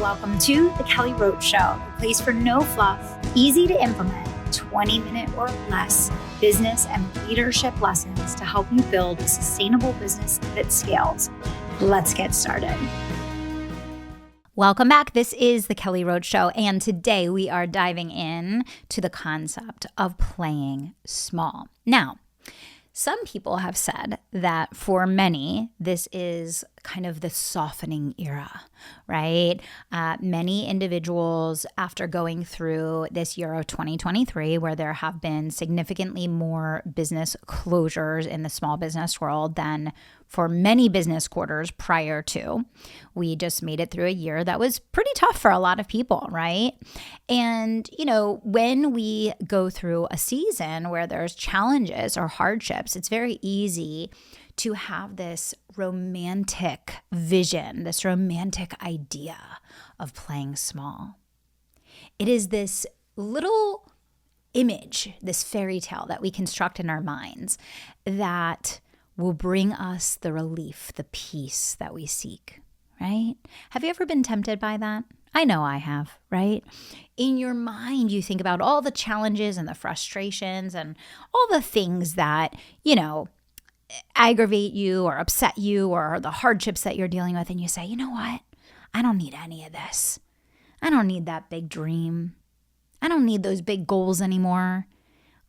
welcome to the Kelly Roach Show, a place for no fluff, easy to implement, 20-minute or less business and leadership lessons to help you build a sustainable business that scales. Let's get started. Welcome back. This is the Kelly Roach Show, and today we are diving in to the concept of playing small. Now, some people have said that for many, this is kind of the softening era, right? Many individuals, after going through this year of 2023, where there have been significantly more business closures in the small business world than for many business quarters prior to, we just made it through a year that was pretty tough for a lot of people, right? And, when we go through a season where there's challenges or hardships, it's very easy to have this romantic vision, this romantic idea of playing small. It is this little image, this fairy tale that we construct in our minds that will bring us the relief, the peace that we seek, right? Have you ever been tempted by that? I know I have, right? In your mind, you think about all the challenges and the frustrations and all the things that, aggravate you or upset you or the hardships that you're dealing with. And you say, you know what? I don't need any of this. I don't need that big dream. I don't need those big goals anymore.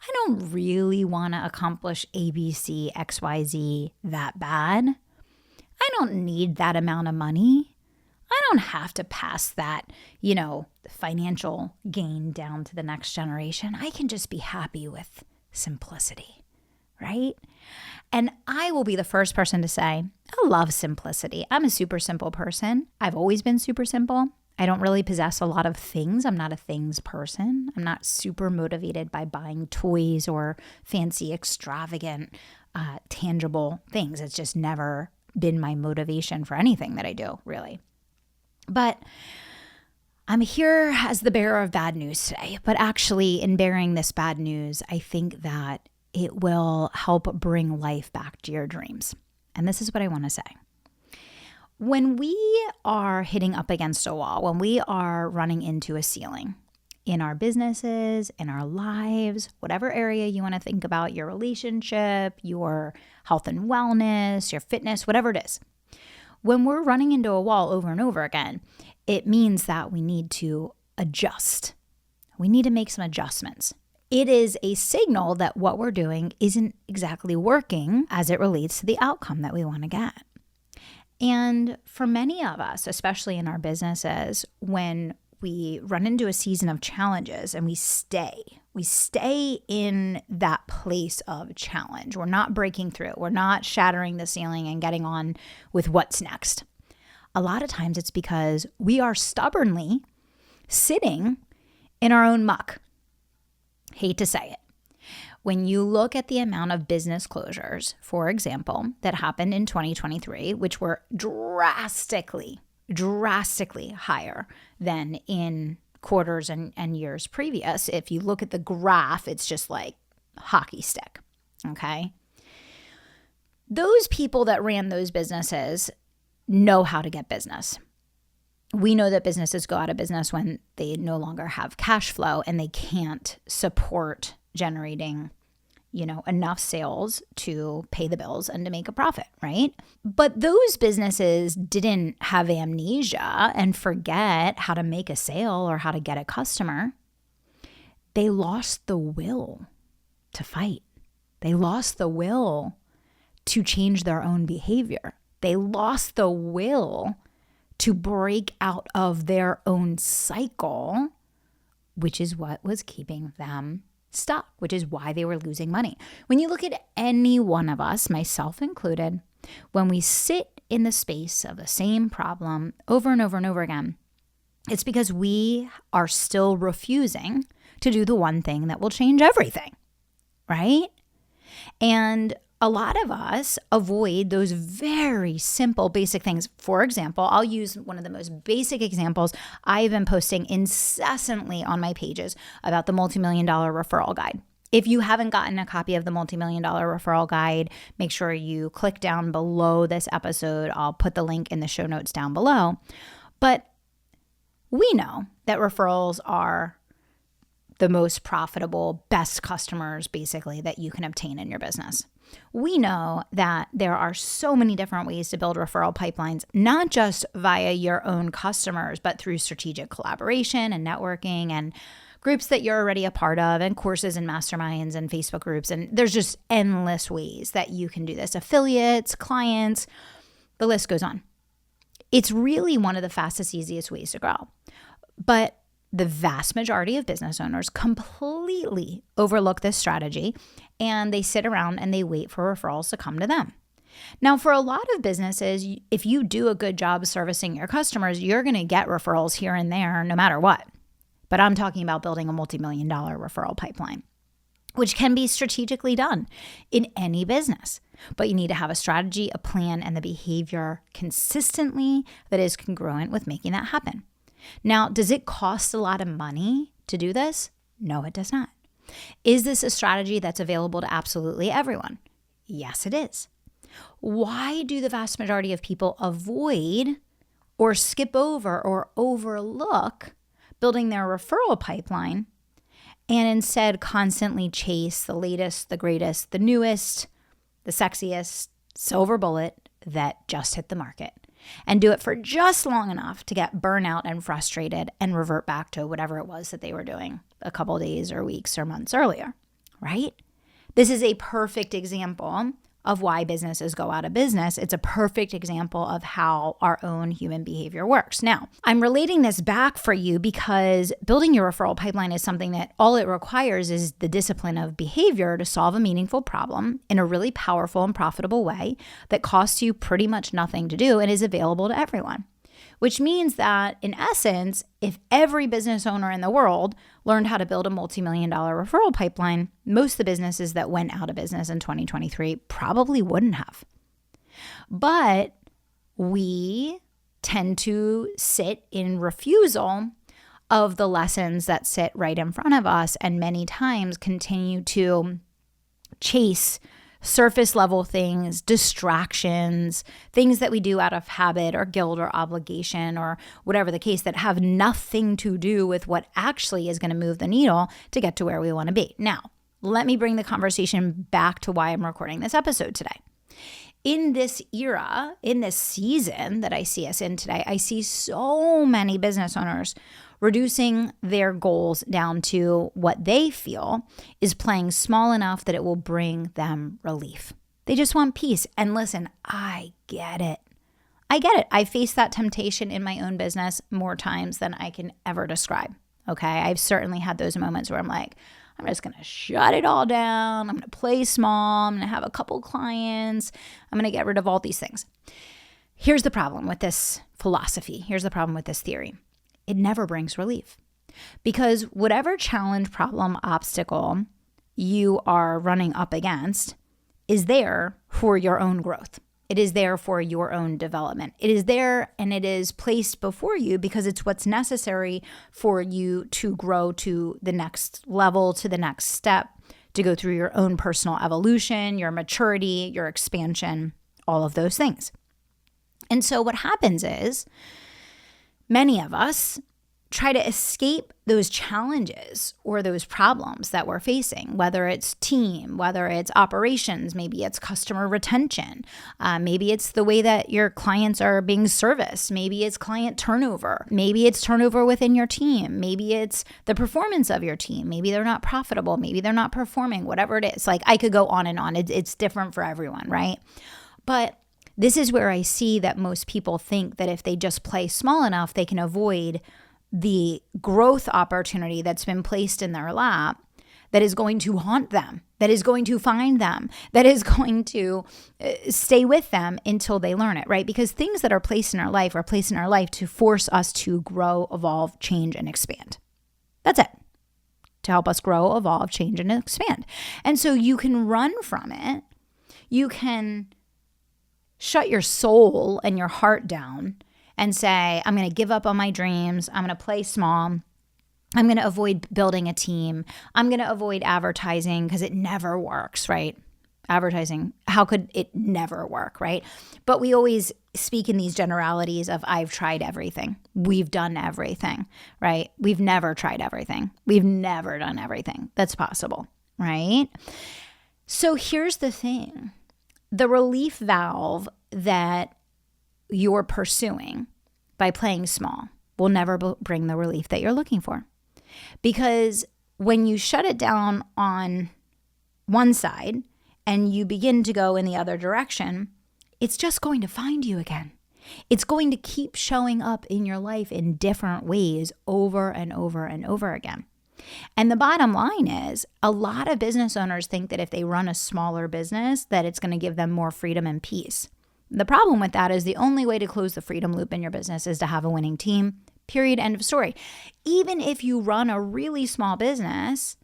I don't really want to accomplish A, B, C, X, Y, Z that bad. I don't need that amount of money. I don't have to pass that, financial gain down to the next generation. I can just be happy with simplicity, right? And I will be the first person to say, I love simplicity. I'm a super simple person. I've always been super simple. I don't really possess a lot of things. I'm not a things person. I'm not super motivated by buying toys or fancy, extravagant, tangible things. It's just never been my motivation for anything that I do, really. But I'm here as the bearer of bad news today. But actually, in bearing this bad news, I think that it will help bring life back to your dreams. And this is what I want to say. When we are hitting up against a wall, when we are running into a ceiling in our businesses, in our lives, whatever area you want to think about, your relationship, your health and wellness, your fitness, whatever it is, when we're running into a wall over and over again, it means that we need to adjust. We need to make some adjustments. It is a signal that what we're doing isn't exactly working as it relates to the outcome that we want to get. And for many of us, especially in our businesses, when we run into a season of challenges and we stay in that place of challenge. We're not breaking through. We're not shattering the ceiling and getting on with what's next. A lot of times it's because we are stubbornly sitting in our own muck. Hate to say it. When you look at the amount of business closures, for example, that happened in 2023, which were drastically higher than in quarters and years previous. If you look at the graph, it's just like hockey stick, okay? Those people that ran those businesses know how to get business. We know that businesses go out of business when they no longer have cash flow and they can't support generating, enough sales to pay the bills and to make a profit, right? But those businesses didn't have amnesia and forget how to make a sale or how to get a customer. They lost the will to fight. They lost the will to change their own behavior. They lost the will to break out of their own cycle, which is what was keeping them stuck, which is why they were losing money. When you look at any one of us, myself included, when we sit in the space of the same problem over and over and over again, it's because we are still refusing to do the one thing that will change everything, right? And a lot of us avoid those very simple, basic things. For example, I'll use one of the most basic examples. I've been posting incessantly on my pages about the multi-million-dollar referral guide. If you haven't gotten a copy of the multi-million-dollar referral guide, make sure you click down below this episode. I'll put the link in the show notes down below. But We know that referrals are the most profitable, best customers basically that you can obtain in your business. We know that there are so many different ways to build referral pipelines, not just via your own customers, but through strategic collaboration and networking and groups that you're already a part of, and courses and masterminds and Facebook groups. And there's just endless ways that you can do this. Affiliates, clients, the list goes on. It's really one of the fastest, easiest ways to grow. But the vast majority of business owners completely overlook this strategy, and they sit around and they wait for referrals to come to them. Now, for a lot of businesses, if you do a good job servicing your customers, you're going to get referrals here and there no matter what. But I'm talking about building a multi-million-dollar referral pipeline, which can be strategically done in any business. But you need to have a strategy, a plan, and the behavior consistently that is congruent with making that happen. Now, does it cost a lot of money to do this? No, it does not. Is this a strategy that's available to absolutely everyone? Yes, it is. Why do the vast majority of people avoid or skip over or overlook building their referral pipeline and instead constantly chase the latest, the greatest, the newest, the sexiest silver bullet that just hit the market, and do it for just long enough to get burnout and frustrated and revert back to whatever it was that they were doing a couple days or weeks or months earlier, right? This is a perfect example of why businesses go out of business. It's a perfect example of how our own human behavior works. Now, I'm relating this back for you because building your referral pipeline is something that all it requires is the discipline of behavior to solve a meaningful problem in a really powerful and profitable way that costs you pretty much nothing to do and is available to everyone. Which means that, in essence, if every business owner in the world learned how to build a multi-million-dollar referral pipeline, most of the businesses that went out of business in 2023 probably wouldn't have. But we tend to sit in refusal of the lessons that sit right in front of us, and many times continue to chase surface level things, distractions, things that we do out of habit or guilt or obligation or whatever the case, that have nothing to do with what actually is going to move the needle to get to where we want to be. Now, let me bring the conversation back to why I'm recording this episode today. In this era, in this season that I see us in today, I see so many business owners reducing their goals down to what they feel is playing small enough that it will bring them relief. They just want peace. And listen, I get it. I face that temptation in my own business more times than I can ever describe. Okay. I've certainly had those moments where I'm like, I'm just going to shut it all down. I'm going to play small. I'm going to have a couple clients. I'm going to get rid of all these things. Here's the problem with this philosophy. Here's the problem with this theory. It never brings relief, because whatever challenge, problem, obstacle you are running up against is there for your own growth. It is there for your own development. It is there, and it is placed before you because it's what's necessary for you to grow to the next level, to the next step, to go through your own personal evolution, your maturity, your expansion, all of those things. And so what happens is, many of us try to escape those challenges or those problems that we're facing, whether it's team, whether it's operations, maybe it's customer retention, maybe it's the way that your clients are being serviced, maybe it's client turnover, maybe it's turnover within your team, maybe it's the performance of your team, maybe they're not profitable, maybe they're not performing, whatever it is. Like, I could go on and on. It's different for everyone, right? But this is where I see that most people think that if they just play small enough, they can avoid the growth opportunity that's been placed in their lap, that is going to haunt them, that is going to find them, that is going to stay with them until they learn it, right? Because things that are placed in our life are placed in our life to force us to grow, evolve, change, and expand. That's it. To help us grow, evolve, change, and expand. And so you can run from it. You can shut your soul and your heart down and say, I'm going to give up on my dreams. I'm going to play small. I'm going to avoid building a team. I'm going to avoid advertising because it never works, right? Advertising, how could it never work, right? But we always speak in these generalities of I've tried everything. We've done everything, right? We've never tried everything. We've never done everything that's possible, right? So here's the thing. The relief valve that you're pursuing by playing small will never bring the relief that you're looking for. Because when you shut it down on one side and you begin to go in the other direction, it's just going to find you again. It's going to keep showing up in your life in different ways over and over and over again. And the bottom line is, a lot of business owners think that if they run a smaller business, that it's going to give them more freedom and peace. The problem with that is the only way to close the freedom loop in your business is to have a winning team, period, end of story. Even if you run a really small business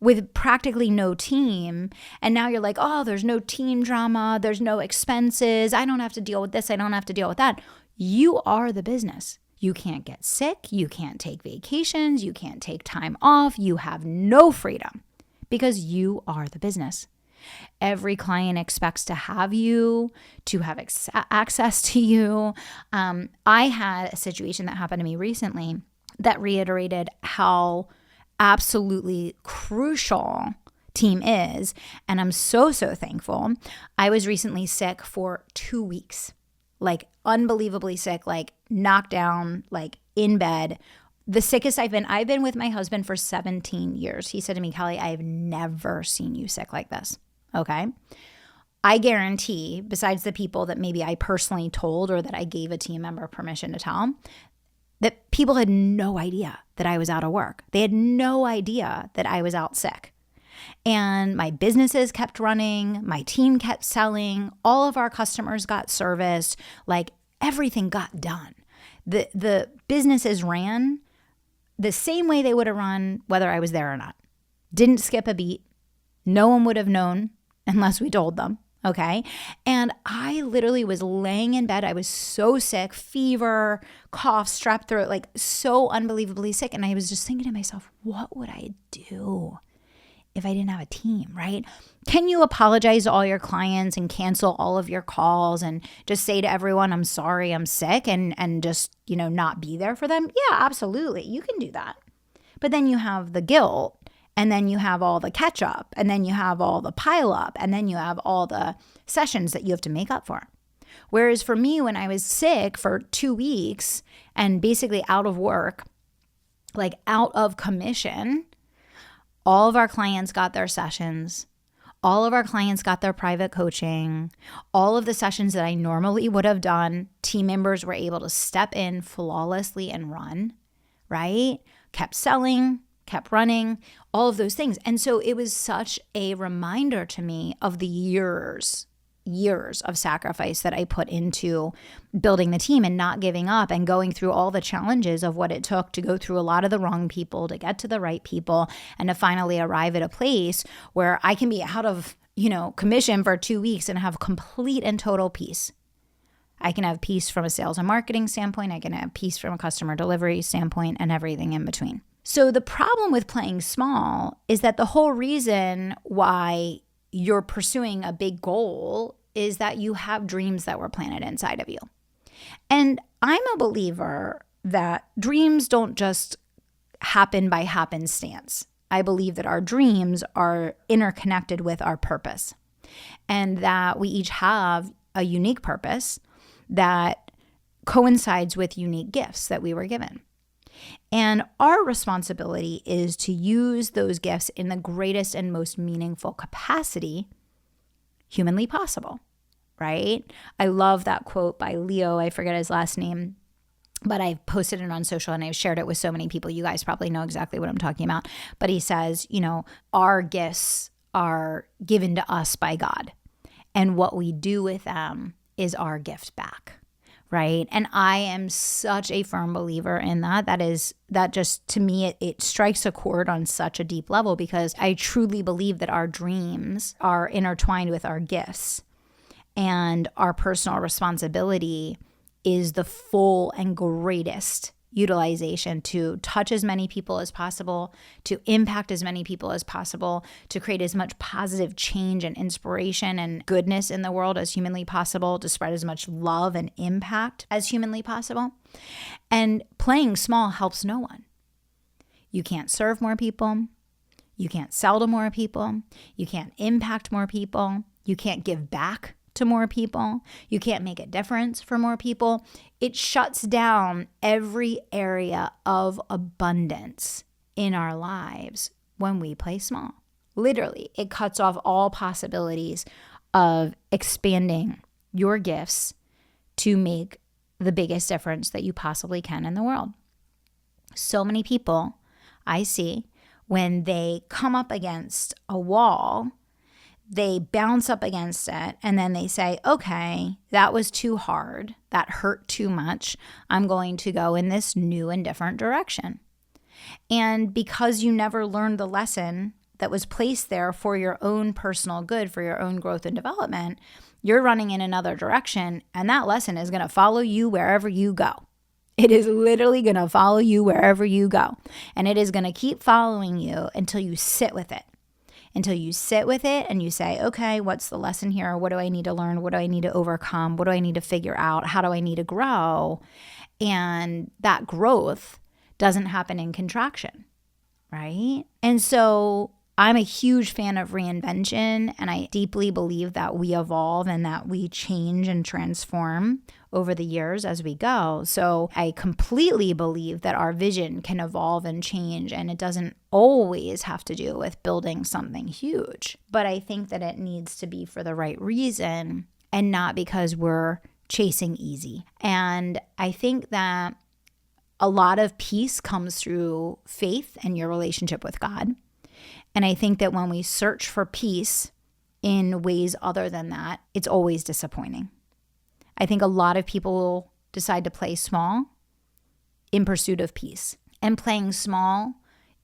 with practically no team, and now you're like, oh, there's no team drama, there's no expenses, I don't have to deal with this, I don't have to deal with that. You are the business. You can't get sick, you can't take vacations, you can't take time off, you have no freedom because you are the business. Every client expects to have you, to have access to you. I had a situation that happened to me recently that reiterated how absolutely crucial team is. And I'm so thankful. I was recently sick for 2 weeks, like unbelievably sick, like knocked down, like in bed. The sickest I've been with my husband for 17 years. He said to me, Kelly, I've never seen you sick like this. Okay. I guarantee, besides the people that maybe I personally told or that I gave a team member permission to tell, that people had no idea that I was out of work. They had no idea that I was out sick. And my businesses kept running, my team kept selling, all of our customers got serviced, like everything got done. The businesses ran the same way they would have run whether I was there or not. Didn't skip a beat. No one would have known unless we told them. Okay. And I literally was laying in bed. I was so sick, fever, cough, strep throat, like so unbelievably sick. And I was just thinking to myself, what would I do if I didn't have a team, right? Can you apologize to all your clients and cancel all of your calls and just say to everyone, I'm sorry, I'm sick, and just, not be there for them? Yeah, absolutely. You can do that. But then you have the guilt. And then you have all the catch up, and then you have all the pile up, and then you have all the sessions that you have to make up for. Whereas for me, when I was sick for 2 weeks and basically out of work, like out of commission, all of our clients got their sessions. All of our clients got their private coaching. All of the sessions that I normally would have done, team members were able to step in flawlessly and run, right? Kept selling, kept running, all of those things. And so it was such a reminder to me of the years of sacrifice that I put into building the team and not giving up and going through all the challenges of what it took to go through a lot of the wrong people, to get to the right people, and to finally arrive at a place where I can be out of, commission for 2 weeks and have complete and total peace. I can have peace from a sales and marketing standpoint. I can have peace from a customer delivery standpoint, and everything in between. So the problem with playing small is that the whole reason why you're pursuing a big goal is that you have dreams that were planted inside of you. And I'm a believer that dreams don't just happen by happenstance. I believe that our dreams are interconnected with our purpose, and that we each have a unique purpose that coincides with unique gifts that we were given. And our responsibility is to use those gifts in the greatest and most meaningful capacity humanly possible, right? I love that quote by Leo. I forget his last name, but I've posted it on social and I've shared it with so many people. You guys probably know exactly what I'm talking about. But he says, our gifts are given to us by God, and what we do with them is our gift back. Right. And I am such a firm believer in that. That just, to me, it strikes a chord on such a deep level, because I truly believe that our dreams are intertwined with our gifts, and our personal responsibility is the full and greatest utilization to touch as many people as possible, to impact as many people as possible, to create as much positive change and inspiration and goodness in the world as humanly possible, to spread as much love and impact as humanly possible. And playing small helps no one. You can't serve more people. You can't sell to more people. You can't impact more people. You can't give back to more people. You can't make a difference for more people. It shuts down every area of abundance in our lives when we play small. Literally, it cuts off all possibilities of expanding your gifts to make the biggest difference that you possibly can in the world. So many people I see, when they come up against a wall, they bounce up against it, and then they say, okay, that was too hard. That hurt too much. I'm going to go in this new and different direction. And because you never learned the lesson that was placed there for your own personal good, for your own growth and development, you're running in another direction, and that lesson is going to follow you wherever you go. It is literally going to follow you wherever you go. And it is going to keep following you until you sit with it. Until you sit with it and you say, okay, what's the lesson here? What do I need to learn? What do I need to overcome? What do I need to figure out? How do I need to grow? And that growth doesn't happen in contraction, right? And so I'm a huge fan of reinvention, and I deeply believe that we evolve and that we change and transform over the years as we go. So I completely believe that our vision can evolve and change, and it doesn't always have to do with building something huge. But I think that it needs to be for the right reason and not because we're chasing easy. And I think that a lot of peace comes through faith and your relationship with God. And I think that when we search for peace in ways other than that, it's always disappointing. I think a lot of people decide to play small in pursuit of peace. And playing small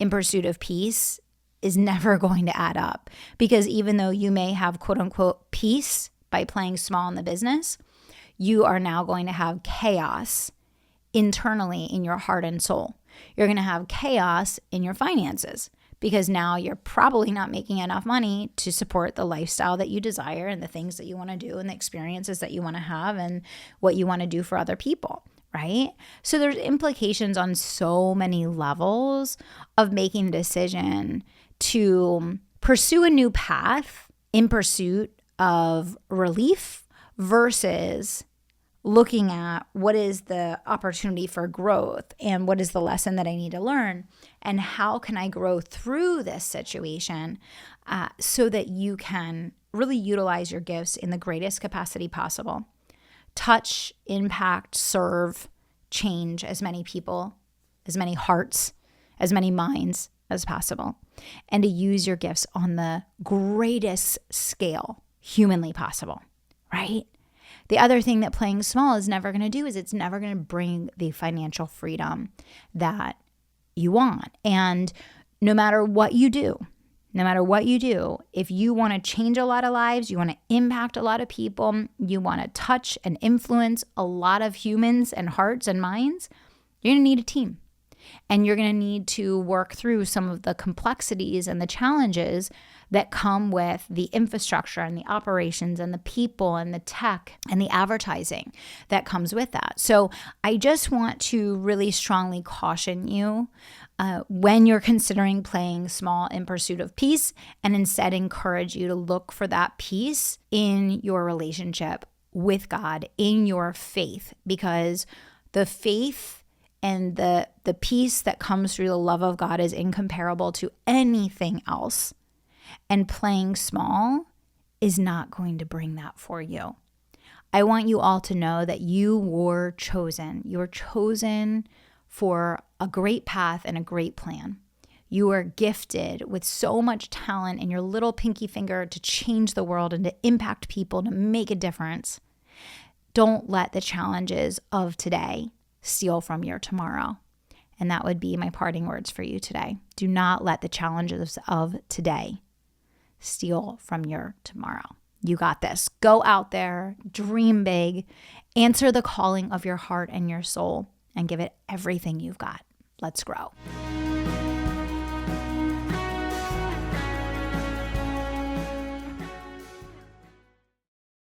in pursuit of peace is never going to add up. Because even though you may have quote unquote peace by playing small in the business, you are now going to have chaos internally in your heart and soul. You're going to have chaos in your finances, because now you're probably not making enough money to support the lifestyle that you desire and the things that you want to do and the experiences that you want to have and what you want to do for other people, right? So there's implications on so many levels of making the decision to pursue a new path in pursuit of relief versus looking at what is the opportunity for growth and what is the lesson that I need to learn and how can I grow through this situation so that you can really utilize your gifts in the greatest capacity possible. Touch, impact, serve, change as many people, as many hearts, as many minds as possible, and to use your gifts on the greatest scale humanly possible, right? The other thing that playing small is never going to do is it's never going to bring the financial freedom that you want. And no matter what you do, if you want to change a lot of lives, you want to impact a lot of people, you want to touch and influence a lot of humans and hearts and minds, you're going to need a team. And you're going to need to work through some of the complexities and the challenges that come with the infrastructure and the operations and the people and the tech and the advertising that comes with that. So I just want to really strongly caution you when you're considering playing small in pursuit of peace, and instead encourage you to look for that peace in your relationship with God, in your faith, because the faith and the peace that comes through the love of God is incomparable to anything else. And playing small is not going to bring that for you. I want you all to know that you were chosen. You were chosen for a great path and a great plan. You are gifted with so much talent in your little pinky finger to change the world and to impact people, to make a difference. Don't let the challenges of today steal from your tomorrow. And that would be my parting words for you today. Do not let the challenges of today steal from your tomorrow. You got this. Go out there, dream big, answer the calling of your heart and your soul, and give it everything you've got. Let's grow.